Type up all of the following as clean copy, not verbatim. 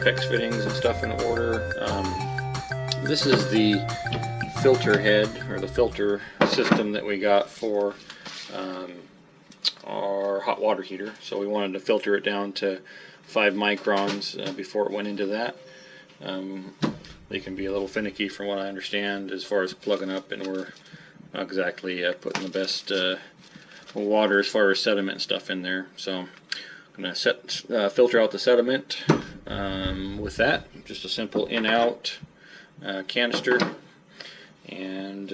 p.e.x fittings and stuff in order. This is the filter head, or the filter system that we got for our hot water heater. So we wanted to filter it down to 5 microns before it went into that. They can be a little finicky from what I understand as far as plugging up, and we're not exactly putting the best water as far as sediment and stuff in there. So I'm going to filter out the sediment with that. Just a simple in-out canister. And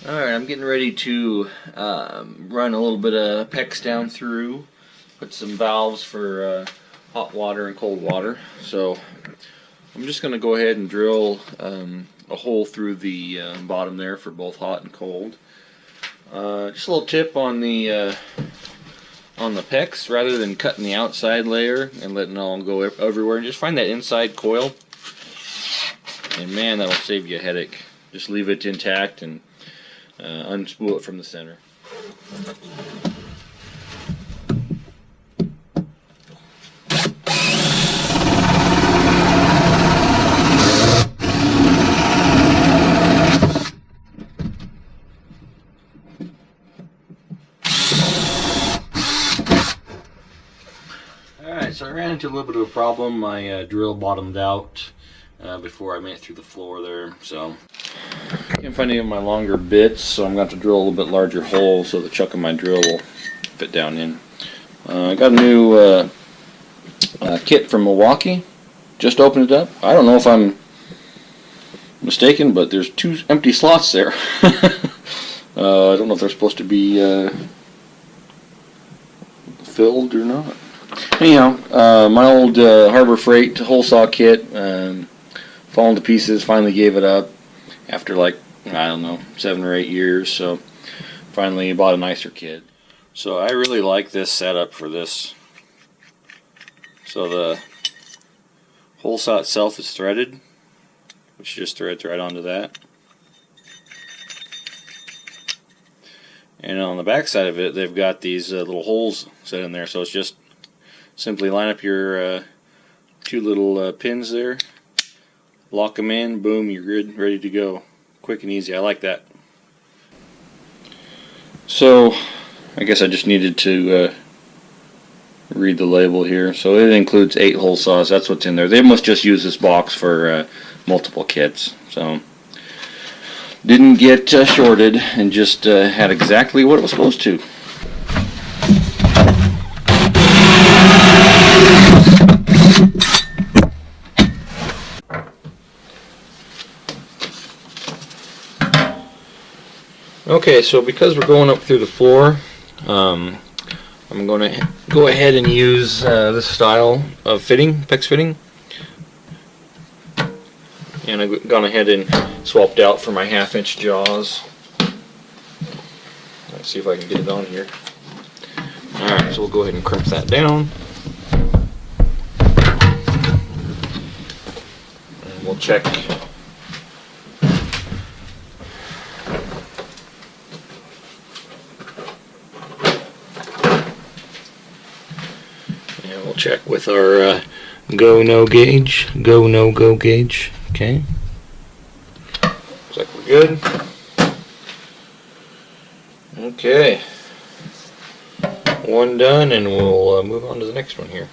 alright, I'm getting ready to run a little bit of p.e.x down through, put some valves for hot water and cold water. So I'm just going to go ahead and drill a hole through the bottom there for both hot and cold. Just a little tip on the p.e.x, rather than cutting the outside layer and letting it all go everywhere, just find that inside coil, and man, that'll save you a headache. Just leave it intact and unspool it from the center. Alright, so I ran into a little bit of a problem. My drill bottomed out before I made it through the floor there, so I can't find any of my longer bits, so I'm going to have to drill a little bit larger hole so the chuck of my drill will fit down in. I got a new kit from Milwaukee. Just opened it up. I don't know if I'm mistaken, but there's 2 empty slots there. I don't know if they're supposed to be filled or not. Anyhow, my old Harbor Freight hole saw kit fallen to pieces. Finally gave it up after, like, I don't know, 7 or 8 years. So finally bought a nicer kit. So I really like this setup for this. So the hole saw itself is threaded, which just threads right onto that. And on the back side of it, they've got these little holes set in there. So it's just simply line up your 2 little pins there, lock them in, boom, you're good, ready to go. Quick and easy. I like that. So I guess I just needed to read the label here. So it includes 8 hole saws. That's what's in there. They must just use this box for multiple kits. So didn't get shorted, and just had exactly what it was supposed to. Okay, so because we're going up through the floor, I'm going to go ahead and use this style of fitting, p.e.x fitting. And I've gone ahead and swapped out for my 1/2-inch jaws. Let's see if I can get it on here. Alright, so we'll go ahead and crimp that down. And we'll check. And we'll check with our go-no gauge, go-no-go gauge. Okay. Looks like we're good. Okay. One done, and we'll move on to the next one here.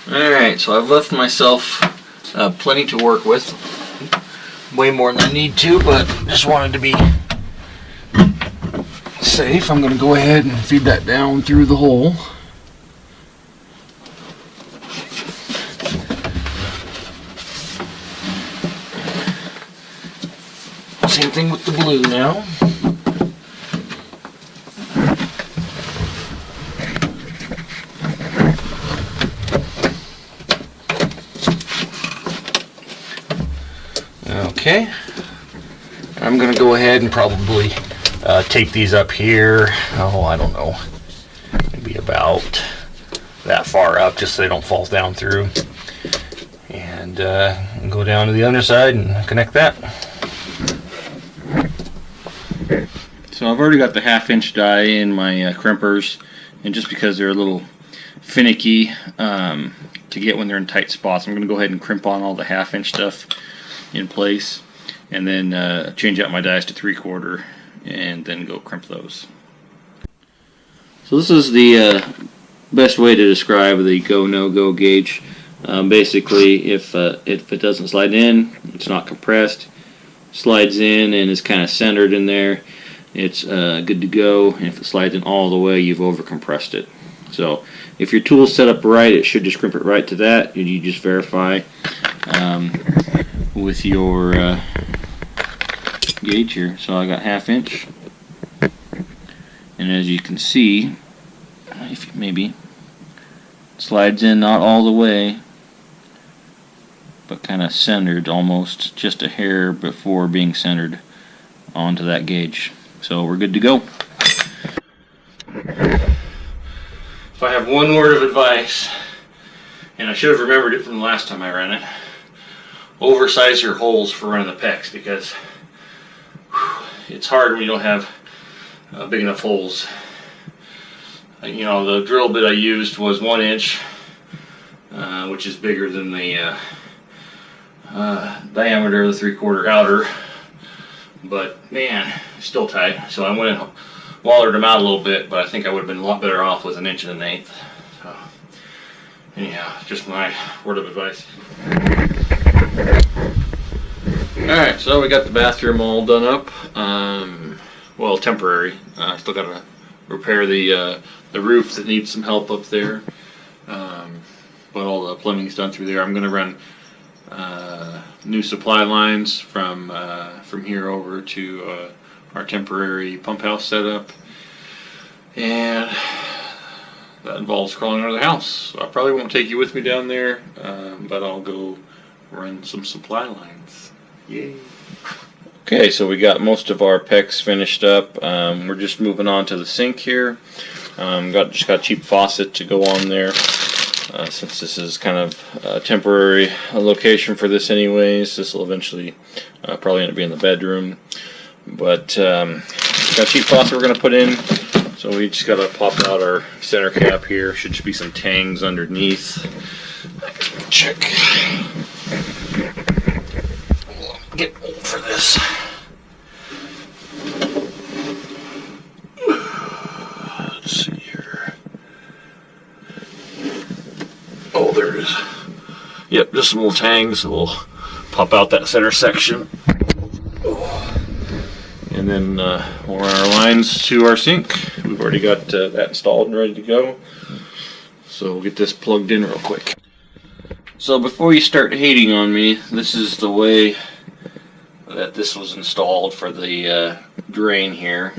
Alright, so I've left myself plenty to work with. Way more than I need to, but just wanted to be safe. I'm going to go ahead and feed that down through the hole. Same thing with the blue now. Okay. I'm going to go ahead and probably tape these up here. Oh, I don't know. Maybe about that far up, just so they don't fall down through. And go down to the underside and connect that. So I've already got the 1/2-inch die in my crimpers, and just because they're a little finicky to get when they're in tight spots, I'm going to go ahead and crimp on all the 1/2 inch stuff in place, and then change out my dies to 3/4, and then go crimp those. So this is the best way to describe the go no go gauge. Basically, if it doesn't slide in, it's not compressed. Slides in and is kind of centered in there, it's good to go. And if it slides in all the way, you've over compressed it. So if your tool's set up right, it should just crimp it right to that, and you just verify with your gauge here. So I got 1/2 inch, and as you can see, if maybe slides in not all the way, but kind of centered, almost just a hair before being centered onto that gauge. So we're good to go. If I have one word of advice, and I should have remembered it from the last time I ran it, oversize your holes for running the p.e.x, because it's hard when you don't have big enough holes. You know, the drill bit I used was 1 inch, which is bigger than the diameter of the 3/4 outer, but man, still tight. So I went and wallered them out a little bit, but I think I would have been a lot better off with 1 1/8. So anyhow, just my word of advice. Alright, so we got the bathroom all done up. Well, temporary. Still got to repair the roof that needs some help up there. But all the plumbing's done through there. I'm going to run new supply lines from here over to our temporary pump house setup, and that involves crawling under the house. So I probably won't take you with me down there, but I'll go run some supply lines. Yay! Okay, so we got most of our p.e.x finished up. We're just moving on to the sink here. Just got a cheap faucet to go on there. Since this is kind of a temporary location for this anyways, this will eventually probably end up being the bedroom. But got a cheap faucet we're going to put in, so we just got to pop out our center cap here. Should just be some tangs underneath. Check. Get old for this. Let's see here. Oh, there it is. Yep, just some little tangs. We'll pop out that center section. And then we'll run our lines to our sink. We've already got that installed and ready to go. So we'll get this plugged in real quick. So before you start hating on me, this is the way that this was installed for the drain here.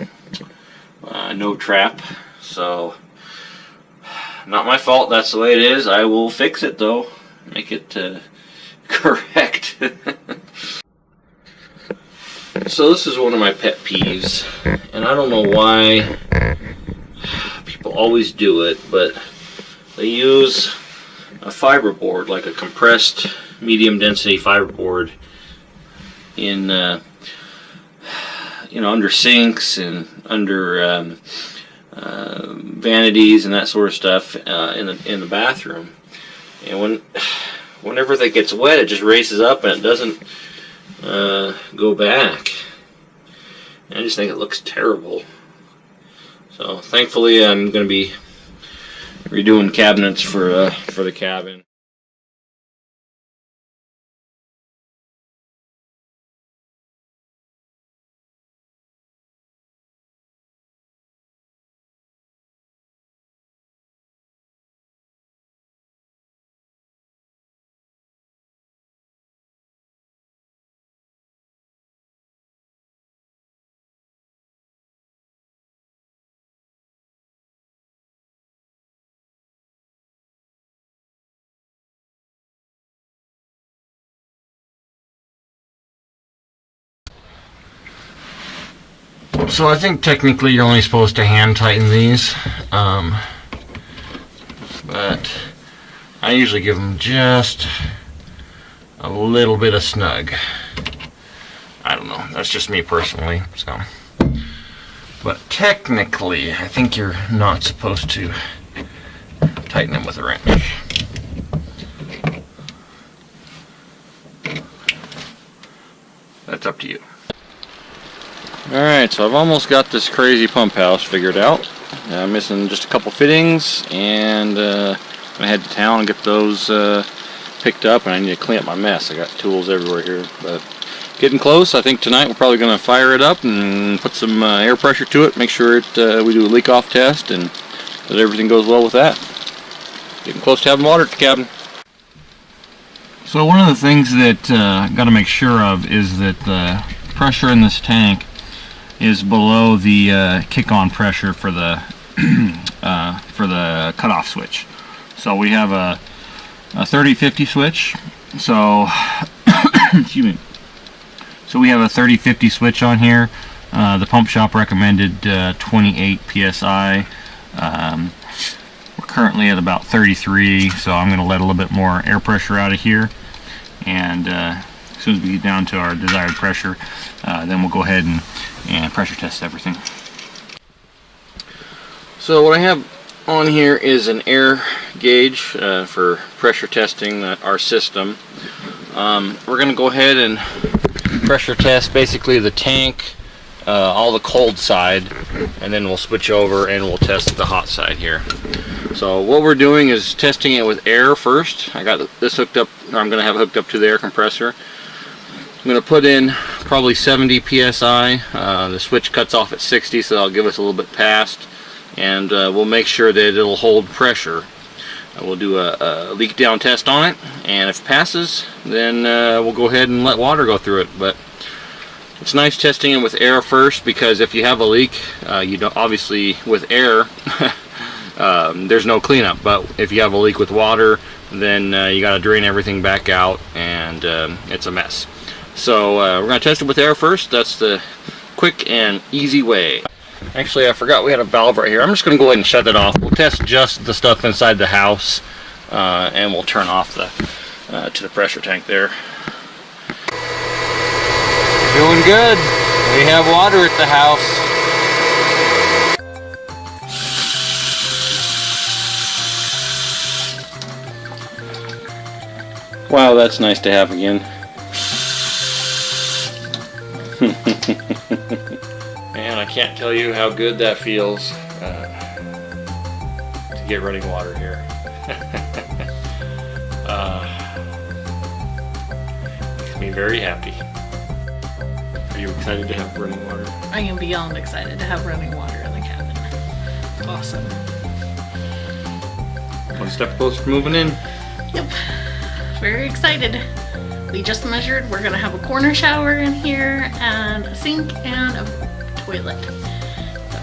No trap. So not my fault, that's the way it is. I will fix it though. Make it correct. So this is one of my pet peeves, and I don't know why people always do it, but they use a fiberboard, like a compressed medium density fiberboard, in under sinks and under vanities and that sort of stuff in the bathroom. And whenever that gets wet, it just races up and it doesn't go back. And I just think it looks terrible. So thankfully, I'm going to be redoing cabinets for the cabin. So I think technically you're only supposed to hand tighten these, but I usually give them just a little bit of snug. I don't know, that's just me personally. So But technically, I think you're not supposed to tighten them with a wrench. That's up to you. Alright, so I've almost got this crazy pump house figured out. I'm missing just a couple fittings, and I'm gonna head to town and get those picked up, and I need to clean up my mess. I got tools everywhere here, but getting close. I think tonight we're probably gonna fire it up and put some air pressure to it, make sure we do a leak off test, and that everything goes well with that. Getting close to having water at the cabin. So one of the things that got to make sure of is that the pressure in this tank is below the kick-on pressure for the cutoff switch. So we have a 30-50 switch. So excuse me. So we have a 30-50 switch on here. The pump shop recommended 28 psi. We're currently at about 33, so I'm going to let a little bit more air pressure out of here, and as soon as we get down to our desired pressure, then we'll go ahead and pressure test everything. So what I have on here is an air gauge for pressure testing our system. We're going to go ahead and pressure test basically the tank, all the cold side, and then we'll switch over and we'll test the hot side here. So what we're doing is testing it with air first. I got this hooked up, or I'm going to have it hooked up to the air compressor. I'm going to put in probably 70 psi. The switch cuts off at 60, so that'll give us a little bit past, and we'll make sure that it'll hold pressure. We'll do a leak down test on it, and if it passes, then we'll go ahead and let water go through it. But it's nice testing it with air first, because if you have a leak, you don't, obviously with air there's no cleanup, but if you have a leak with water, then you got to drain everything back out, and it's a mess. So we're going to test it with air first. That's the quick and easy way. Actually, I forgot we had a valve right here. I'm just going to go ahead and shut it off. We'll test just the stuff inside the house, and we'll turn off to the pressure tank there. Doing good. We have water at the house. Wow, that's nice to have again. Man, I can't tell you how good that feels to get running water here. Makes me very happy. Are you excited to have running water? I am beyond excited to have running water in the cabin. Awesome. One step closer to moving in. Yep. Very excited. We just measured. We're gonna have a corner shower in here, and a sink and a toilet. So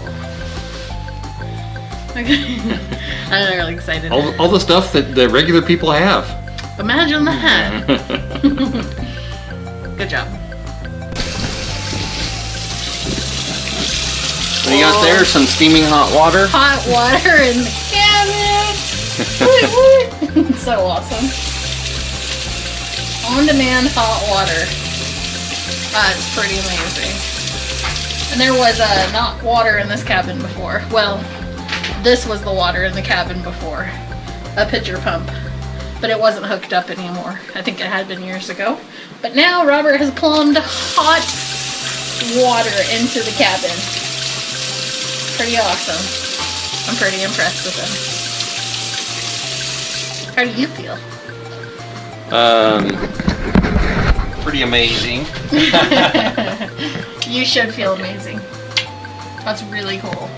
I'm really excited. All the stuff that the regular people have. Imagine that. Good job. What do you got there? Some steaming hot water? Hot water in the cabin. So awesome. On-demand hot water. It's pretty amazing. And there was not water in this cabin before. Well, this was the water in the cabin before. A pitcher pump. But it wasn't hooked up anymore. I think it had been years ago. But now Robert has plumbed hot water into the cabin. Pretty awesome. I'm pretty impressed with him. How do you feel? Pretty amazing. You should feel amazing. That's really cool.